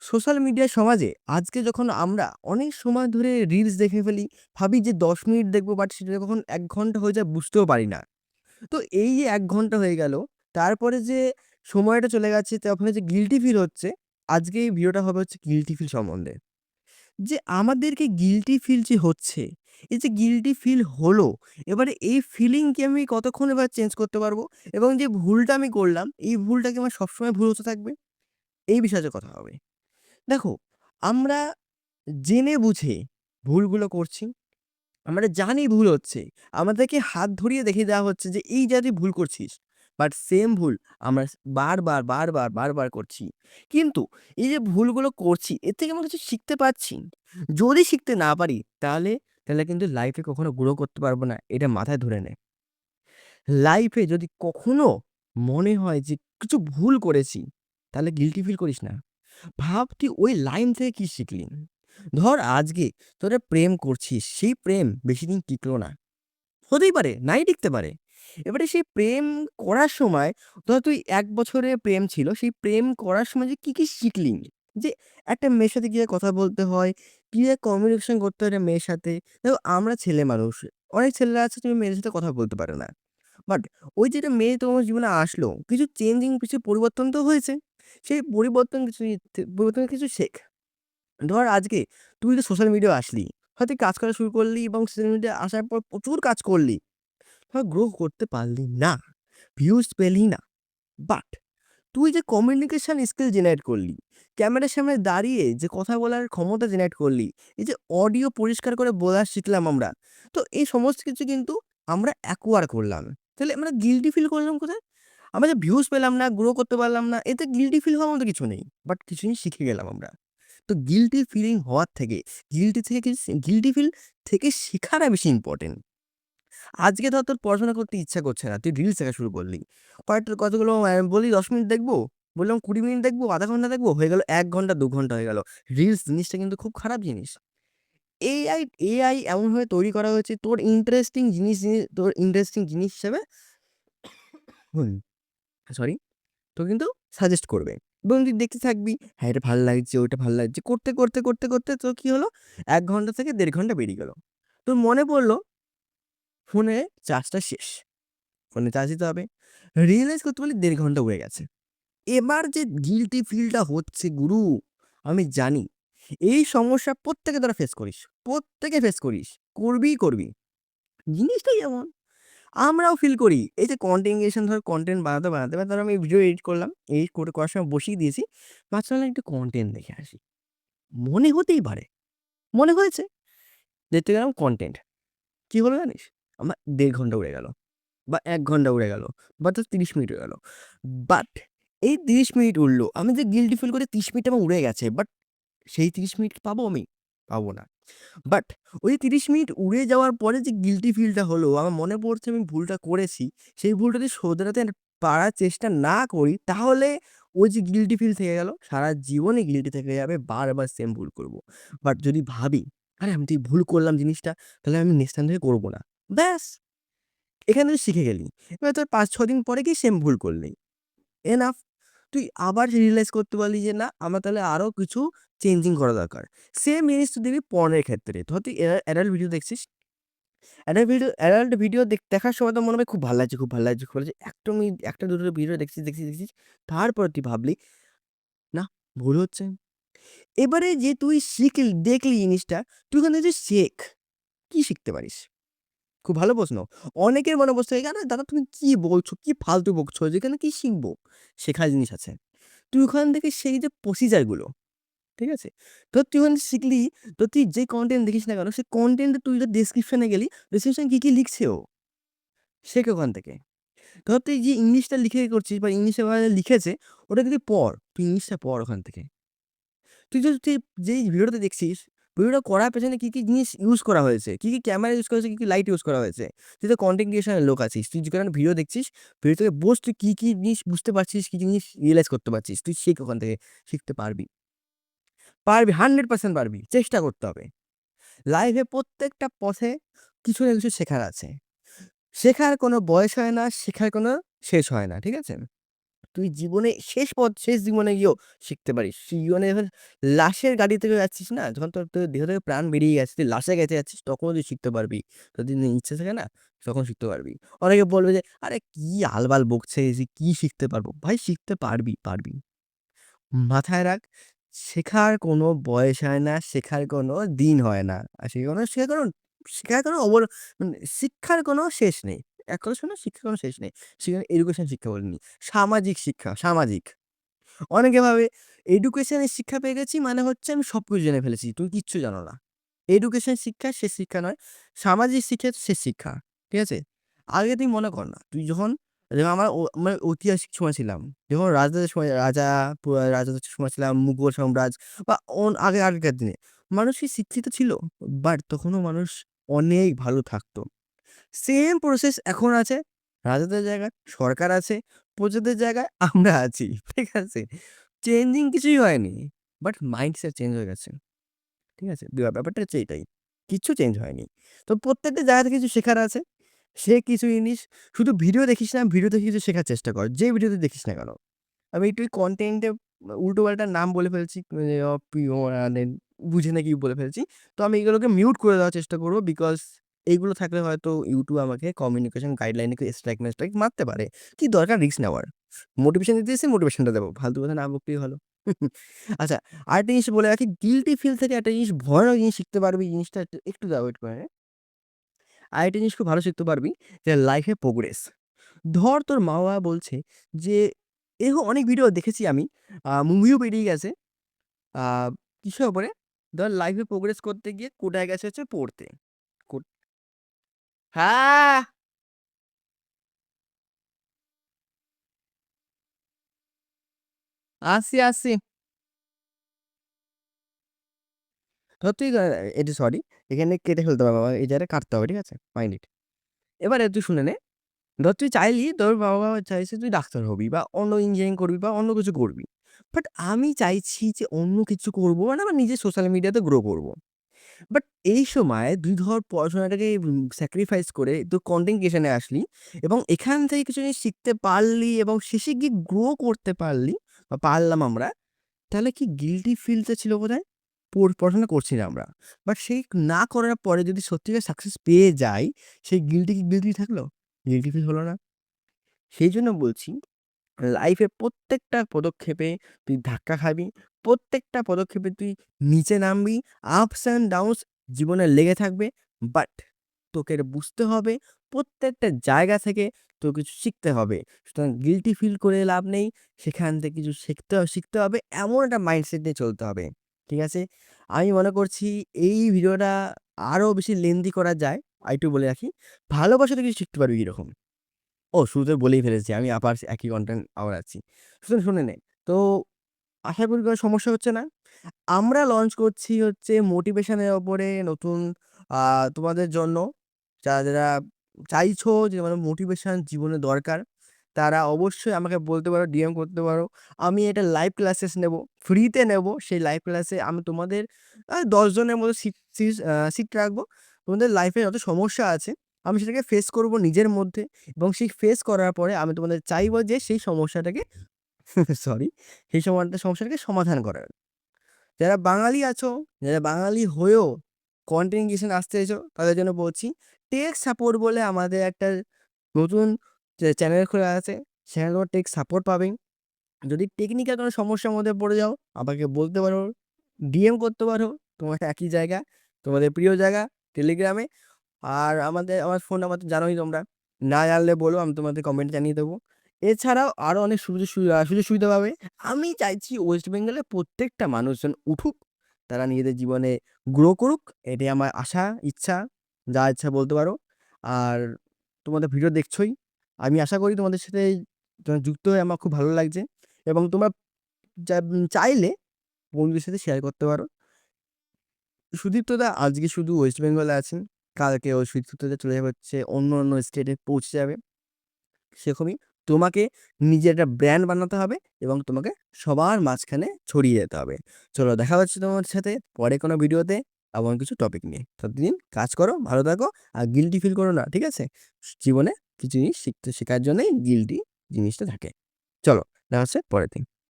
Social media সমাজে আজকে যখন আমরা অনেক সময় ধরে রিলস দেখে ফেলি, ভাবি যে ১০ মিনিট দেখবো বাট সেটা কখন ১ ঘন্টা হয়ে যায় বুঝতেও পারি না। তো এই যে ১ ঘন্টা হয়ে গেল, তারপরে যে সময়টা চলে গেছে তখন যে গিল্টি ফিল হচ্ছে, আজকে এই ভিডিওটা হবে হচ্ছে গিল্টি ফিল সম্বন্ধে। যে আমাদেরকে গিল্টি ফিল যে হচ্ছে, এই যে গিল্টি ফিল হলো, এবারে এই ফিলিং কি আমি কতক্ষণ এবার চেঞ্জ করতে পারবো? এবং যে ভুলটা আমি করলাম, এই ভুলটা কি আমার সবসময় ভুল হতে থাকবে? এই বিষয়ে আজকে কথা হবে। দেখো, আমরা জেনে বুঝে ভুলগুলো করছি। আমরা জানি ভুল হচ্ছে। আমাদেরকে হাত ধরিয়ে দেখিয়ে দেওয়া হচ্ছে যে, "এই যা তুই ভুল করছিস।" বাট সেম ভুল আমরা বারবার করছি। কিন্তু এই যে ভুলগুলো করছি, এর থেকে আমরা কিছু শিখতে পারছি। যদি শিখতে না পারি, তাহলে কিন্তু লাইফে কখনো গ্রো করতে পারবো না। এটা মাথায় ধরে নে। লাইফে যদি কখনো মনে হয় যে কিছু ভুল করেছি, তাহলে গিল্টি ফিল করিস না। ভাব তুই ওই লাইন থেকে কি শিখলি? ধর আজকে তোরা প্রেম করছিস, সেই প্রেম বেশিদিন টিকলো না। হতেই পারে, নাই টিকতে পারে। এবারে সেই প্রেম করার সময় ধর তুই ১ বছরের প্রেম ছিল, সেই প্রেম করার সময় যে কি শিখলি? যে একটা মেয়ের সাথে কিভাবে কথা বলতে হয়, কিভাবে কমিউনিকেশন করতে হয় একটা মেয়ের সাথে। দেখো আমরা ছেলে মানুষ। অনেক ছেলেরা আছে তুমি মেয়েদের সাথে কথা বলতে পারে না। বাট ওই যে একটা মেয়ে তোমার জীবনে আসলো, কিছু চেঞ্জিং কিছু পরিবর্তন তো হয়েছে। সেই পরিবর্তন কিছু শেখ। ধর আজকে তুই তো সোশ্যাল মিডিয়ায় আসলি। হয়তো কাজ করা শুরু করলি এবং সোশ্যাল মিডিয়ায় আসার পর প্রচুর কাজ করলি। ধর গ্রো করতে পারলি না। ভিউজ পেলি না। বাট তুই যে কমিউনিকেশন স্কিল জেনারেট করলি, ক্যামেরার সামনে দাঁড়িয়ে যে কথা বলার ক্ষমতা জেনারেট করলি, এই যে অডিও পরিষ্কার করে বলা শিখলাম আমরা। তো এই সমস্ত কিছু কিন্তু আমরা অ্যাকোয়ার করলাম। তাহলে আমরা গিল্টি ফিল করলাম কোথায়? আমরা যে ভিউজ পেলাম না, গ্রো করতে পারলাম না, এতে গিল্টি ফিল হওয়ার মতো কিছু নেই। বাট কিছু জিনিস শিখে গেলাম আমরা। তো গিল্টি ফিলিং হওয়ার থেকে গিল্টি ফিল থেকে শেখাটা বেশি ইম্পোর্টেন্ট। আজকে ধর তোর পড়াশোনা করতে ইচ্ছা করছে না। তুই রিলস দেখা শুরু করলি। কতগুলো বললি ১০ মিনিট দেখবো, বললাম ২০ মিনিট দেখবো, ০.৫ ঘন্টা দেখবো, হয়ে গেল ১ ঘন্টা ২ ঘন্টা হয়ে গেল। রিলস জিনিসটা কিন্তু খুব খারাপ জিনিস। এআই এআই এমনভাবে তৈরি করা হয়েছে তোর ইন্টারেস্টিং জিনিস হিসেবে হুম, সরি, তো কিন্তু সাজেস্ট করবে। এবং তুই দেখতে থাকবি, হ্যাঁ, এটা ভাল লাগছে, ওইটা ভাল লাগছে। করতে তোর কি হলো? ১ ঘন্টা থেকে ১.৫ ঘন্টা বেরিয়ে গেল। তোর মনে পড়ল ফোনে চার্জটা শেষ। ফোনে চার্জ দিতে হবে। রিয়ালাইজ করতে পারলি ১.৫ ঘন্টা উড়ে গেছে। এবার যে গিল্টি ফিলটা হচ্ছে গুরু, আমি জানি। এই সমস্যা প্রত্যেকে তোরা ফেস করিস। প্রত্যেকে ফেস করিস। করবি। জিনিসটাই এমন। আমরাও ফিল করি। এই যে কনটেন্ট ক্রিয়েশন ধর কনটেন্ট বানাতে ধর আমি ভিডিও এডিট করলাম। এডিট করার সময় বসিয়ে দিয়েছি। ভাবছিলাম একটু কনটেন্ট দেখে আসি। মনে হতেই পারে। মনে হয়েছে। দেখতে গেলাম কনটেন্ট। কি হলো জানিস? আমার ১.৫ ঘন্টা উড়ে গেল। বা ১ ঘন্টা উড়ে গেল বা তোর ৩০ মিনিট হয়ে গেল। বাট এই ৩০ মিনিট উড়লো। আমি যে গিল্টি ফিল করি ৩০ মিনিট আমার উড়ে গেছে। বাট সেই ৩০ মিনিট পাবো আমি? পাবো না। বাট ওই ৩০ মিনিট উড়ে যাওয়ার পরে যে গিল্টি ফিলটা হলো, আমার মনে পড়ছে আমি ভুলটা করেছি। সেই ভুলটা যদি শোধরাতে পারার চেষ্টা না করি, তাহলে ওই যে গিল্টি ফিল থেকে গেল, সারা জীবনই গিল্টি থেকে যাবে। বারবার সেম ভুল করব। বাট যদি ভাবি, আরে আমি তো এই ভুল করলাম জিনিসটা, তাহলে আমি নেক্সট টাইম থেকে করব না। ব্যাস! এখানে তুই শিখে গেলি। এবার তোর ৫-৬ দিন পরে গিয়ে সেম ভুল করলি। এনাফ। তুই আবার রিয়ালাইজ করতে পারলি যে না আমার তাহলে আরো কিছু চেঞ্জিং করা দরকার। সেম জিনিস তুই দেখবি পর্নের ক্ষেত্রে। ধর তুই অ্যাডাল্ট ভিডিও দেখছিস। অ্যাডাল্ট ভিডিও দেখার সময় তো মনে হবে খুব ভাল লাগছে, খুব ভাল লাগছে, খুব ভালো লাগছে। ১টা ২টো ভিডিও দেখছিস। তারপরে তুই ভাবলি, না, ভুল হচ্ছে। এবারে যে তুই দেখলি জিনিসটা, তুই ওখান থেকে শেখ। কি শিখতে পারিস? খুব ভালো প্রশ্ন। অনেকের মনে বসে থাকে, "আরে দাদা তুমি কি বলছো? কি ফালতু বকছো? যেখানে কি শিখবো?" শেখার জিনিস আছে। তুই ওখান থেকে সেই যে প্রসিজার গুলো, ঠিক আছে? ধর তুই ওখানে শিখলি, তো তুই যে কনটেন্ট দেখিস না কেন, সেই কনটেন্ট এ তুই ডেসক্রিপশন এ গেলি, ডেসক্রিপশন কি লিখছে ও? শেখ ওখান থেকে। ধর তুই যে ইংলিশটা লিখে করছিস বা ইংলিশে লিখেছে, ওটা তুই পড়। তুই ইংলিশটা পড় ওখান থেকে। তুই যেই ভিডিওটা দেখছিস, ভিডিওটা করার পেছনে কি জিনিস ইউজ করা হয়েছে, কি ক্যামেরা ইউজ করা হয়েছে, কি লাইট ইউজ করা হয়েছে। তুই তো কনটেন্ট ক্রিয়েশন এর লোক আছিস। তুই যেখানে ভিডিও দেখছিস, ভিডিও থেকে বস তুই কি জিনিস বুঝতে পারছিস, কি জিনিস রিয়ালাইজ করতে পারছিস। তুই শিখ ওখান থেকে। শিখতে পারবি। পারবি 100% পারবি। চেষ্টা করতে হবে। লাইফে প্রত্যেকটা পথে কিছু না কিছু শেখার আছে। শেখার কোনো বয়স হয় না, শেখার কোনো শেষ হয় না। ঠিক আছে? তুই জীবনে শেষ জীবনে গিয়েও শিখতে পারিস। জীবনে এবার লাশের গাড়ি থেকে যাচ্ছিস না? যখন তোর দেহ থেকে প্রাণ বেরিয়ে গেছে, তুই লাশের গাড়িতে যাচ্ছিস তখনও তুই শিখতে পারবি। যদি ইচ্ছে থাকে না তখন শিখতে পারবি। অনেকে বলবে যে, "আরে কি আলবাল বকছে, যে কি শিখতে পারবো?" ভাই শিখতে পারবি। মাথায় রাখ, শেখার কোনো বয়স হয় না, শেখার কোনো দিন হয় না। আর শেখার কোনো মানে শিক্ষার কোনো শেষ নেই। এক কথা শোনো, শিক্ষার কোনো শেষ নেই। সেখানে এডুকেশন শিক্ষা বলিনি। সামাজিক শিক্ষা, সামাজিক। অনেকে ভাবে এডুকেশনের শিক্ষা পেয়ে গেছি মানে হচ্ছে আমি সবকিছু জেনে ফেলেছি। তুমি কিচ্ছু জানো না। এডুকেশন শিক্ষা শেষ শিক্ষা নয়। সামাজিক শিক্ষা হচ্ছে শেষ শিক্ষা। ঠিক আছে? আগে তুই মনে কর না, তুই যেমন আমরা ঐতিহাসিক সময় ছিলাম। যখন রাজাদের সময় রাজাদের সময় ছিলাম, মুঘল সাম্রাজ্য বা আগেকার দিনে। মানুষ কি শিক্ষিত ছিল? বাট তখনও মানুষ অনেক ভালো থাকতো। সেম প্রসেস এখন আছে। রাজাদের জায়গায় সরকার আছে, প্রজাদের জায়গায় আমরা আছি। ঠিক আছে? চেঞ্জিং কিছুই হয়নি। বাট মাইন্ডসেট চেঞ্জ হয়ে গেছে। ঠিক আছে? ব্যাপারটা হচ্ছে এটাই। কিচ্ছু চেঞ্জ হয়নি। তো প্রত্যেকটা জায়গা থেকে কিছু শেখার আছে। শেখ কিছু জিনিস। শুধু ভিডিও দেখিস না, ভিডিও দেখে কিছু শেখার চেষ্টা কর। যে ভিডিওতে দেখিস না কেন। আমি একটু কনটেন্ট এ উল্টোপাল্টা নাম বলে ফেলছি। মানে মানে বুঝে না কি বলে ফেলছি। তো আমি এগুলোকে মিউট করে দেওয়ার চেষ্টা করব। বিকজ এইগুলো থাকলে হয়তো YouTube আমাকে কমিউনিকেশন গাইডলাইন এ স্ট্রাইক মারতে পারে। কি দরকার রিস্ক নেওয়ার? মোটিভেশন দিতে এসেছি, মোটিভেশনটা দেবো। ফালতু কথা না বকলেই ভালো। আচ্ছা, আরেকটা জিনিস বলে রাখি, গিল্টি ফিল থেকে একটা জিনিস, ভয়ানক জিনিস শিখতে পারবি। জিনিসটা একটু দাঁড়া, ওয়েট করে নে। আরেকটা জিনিস খুব ভালো শিখতে পারবি, যে লাইফে প্রোগ্রেস। ধর তোর মা-বাবা বলছে যে, এরকম অনেক ভিডিও দেখেছি আমি, মুভিও বেরিয়ে গেছে। আ কিসের উপরে? ধর লাইফে প্রোগ্রেস করতে গিয়ে কোটায় গেছে হচ্ছে পড়তে। কোট হ্যাঁ, আসছি। ধর তুই এটা সরি, এখানে কেটে ফেলতে হবে বাবা। এই জায়গাটা কাটতে হবে। ঠিক আছে? Mind it. এবারে তুই শুনে নে। ধর তুই চাইলি, তোর বাবা-মা চাইছে তুই ডাক্তার হবি বা অন্য ইঞ্জিনিয়ারিং করবি বা অন্য কিছু করবি। বাট আমি চাইছি যে অন্য কিছু করব, মানে আমার নিজের সোশ্যাল মিডিয়াতে গ্রো করব। বাট এই সময় তুই ধর পড়াশোনাটাকে স্যাক্রিফাইস করে তুই কনটেন্ট ক্রিয়েশন এ আসলি এবং এখান থেকে কিছু জিনিস শিখতে পারলি এবং শেষে গিয়ে গ্রো করতে পারলি বা পারলাম আমরা। তাহলে কি গিল্টি ফিলটা ছিল বোধহয়? পড়াশোনা করছি না আমরা। বাট সেই না করার পরে যদি সত্যিকার সাকসেস পেয়ে যাই, সেই গিল্টি কি গিল্টি থাকলো? গিল্টি ফিল হলো না? সেইজন্য বলছি, লাইফের প্রত্যেকটা পদক্ষেপে তুই ধাক্কা খাবি। প্রত্যেকটা পদক্ষেপে তুই নিচে নামবি। আপস অ্যান্ড ডাউনস জীবনে লেগে থাকবে। বাট তোকে এটা বুঝতে হবে, প্রত্যেকটা জায়গা থেকে তোর কিছু শিখতে হবে। সুতরাং গিল্টি ফিল করে লাভ নেই। সেখান থেকে কিছু শিখতে হবে। এমন একটা মাইন্ডসেট নিয়ে চলতে হবে। ঠিক আছে? আমি মনে করছি এই ভিডিওটা আরো বেশি লেন্দি করা যায়। আরেকটু বলে রাখি, ভালোবাসা থেকে কিছু শিখতে পারবি এরকম। শুরুতে বলেই ফেলেছি। আমি আবার একই কনটেন্ট আবার আছি। শুনে নে। তো আশা করি কোনো সমস্যা হচ্ছে না। আমরা লঞ্চ করছি হচ্ছে মোটিভেশন এর উপরে নতুন আ তোমাদের জন্য। যারা চাইছো যে মানে মোটিভেশন জীবনে দরকার, তারা অবশ্যই আমাকে বলতে পারো, ডিএম করতে পারো। আমি এটা লাইভ ক্লাসেস নেব। ফ্রিতে নেব। সেই লাইভ ক্লাসে আমি তোমাদের ১০ জনের মতো সিট রাখবো। তোমাদের লাইফে যত সমস্যা আছে, আমি সেটাকে ফেস করব নিজের মধ্যে এবং সেই ফেস করার পরে আমি তোমাদের চাইবো যে সেই সমস্যাটাকে সরি, সেই সমস্যাটাকে সমাধান করার। যারা বাঙালি আছো, যারা বাঙালি হয়েও কনটেন্ট ক্রিয়েশন আসতে চাইছো, তাদের জন্য বলছি, টেক সাপোর্ট বলে আমাদের একটা নতুন চ্যানেল খোলা আছে। সেখানে তোমরা টেক সাপোর্ট পাবেন। যদি টেকনিক্যাল কোনো সমস্যার মধ্যে পড়ে যাও, আমাকে বলতে পারো, ডিএম করতে পারো। তোমার একই জায়গা, তোমাদের প্রিয় জায়গা টেলিগ্রামে। আর আমার ফোন নাম্বার তো জানোই তোমরা। না জানলে বলো, আমি তোমাদের কমেন্টে জানিয়ে দেবো। এছাড়াও আরো অনেক সুযোগ সুবিধা পাবে। আমি চাইছি ওয়েস্ট বেঙ্গলের প্রত্যেকটা মানুষজন উঠুক। তারা নিজেদের জীবনে গ্রো করুক। এটাই আমার আশা, ইচ্ছা। যা ইচ্ছা বলতে পারো। আর তোমাদের ভিডিও দেখছোই। আমি আশা করি তোমাদের সাথে যুক্ত হয়ে আমার খুব ভালো লাগছে এবং তোমরা চাইলে বন্ধুদের সাথে শেয়ার করতে পারো। সুদীপ্তদা আজকে শুধু ওয়েস্ট বেঙ্গলে আছেন। কালকে ওই সুদীপ্তদা চলে যাবে হচ্ছে অন্য স্টেটে পৌঁছে যাবে। সেরকমই তোমাকে নিজের একটা ব্র্যান্ড বানাতে হবে এবং তোমাকে সবার মাঝখানে ছড়িয়ে যেতে হবে। চলো, দেখা হচ্ছে তোমার সাথে পরে কোনো ভিডিওতে এমন কিছু টপিক নিয়ে। ততদিন কাজ করো, ভালো থাকো আর গিল্টি ফিল করো না। ঠিক আছে? জীবনে কিছু জিনিস শেখার জন্যই গিল্টি জিনিসটা থাকে। চলো। দেখা হচ্ছে পরের দিন।